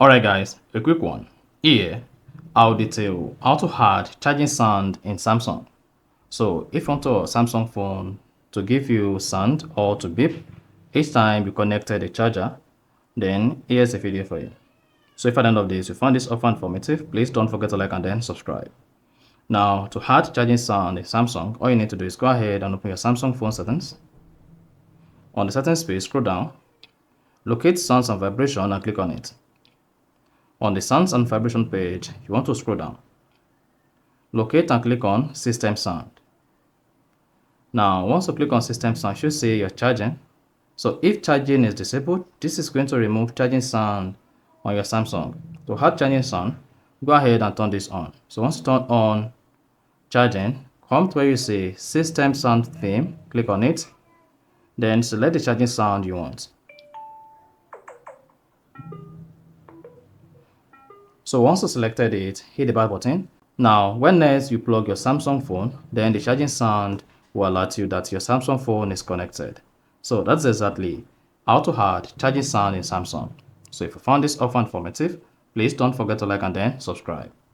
Alright guys, a quick one. Here, I'll detail how to add charging sound in Samsung. So if you want a Samsung phone to give you sound or to beep each time you connected a charger, then here's a video for you. So if at the end of this you found this offer informative, please don't forget to like and then subscribe. Now to add charging sound in Samsung, all you need to do is go ahead and open your Samsung phone settings. On the settings page, scroll down, locate sounds and vibration and click on it. On the sounds and vibration page, you want to scroll down. Locate and click on System Sound. Now, once you click on System Sound, you should say you're charging. So if charging is disabled, this is going to remove charging sound on your Samsung. To add charging sound, go ahead and turn this on. So once you turn on charging, come to where you say System Sound Theme, click on it. Then select the charging sound you want. So once you selected it, hit the back button. Now, when next you plug your Samsung phone, then the charging sound will alert you that your Samsung phone is connected. So that's exactly how to add charging sound in Samsung. So if you found this offer informative, please don't forget to like and then subscribe.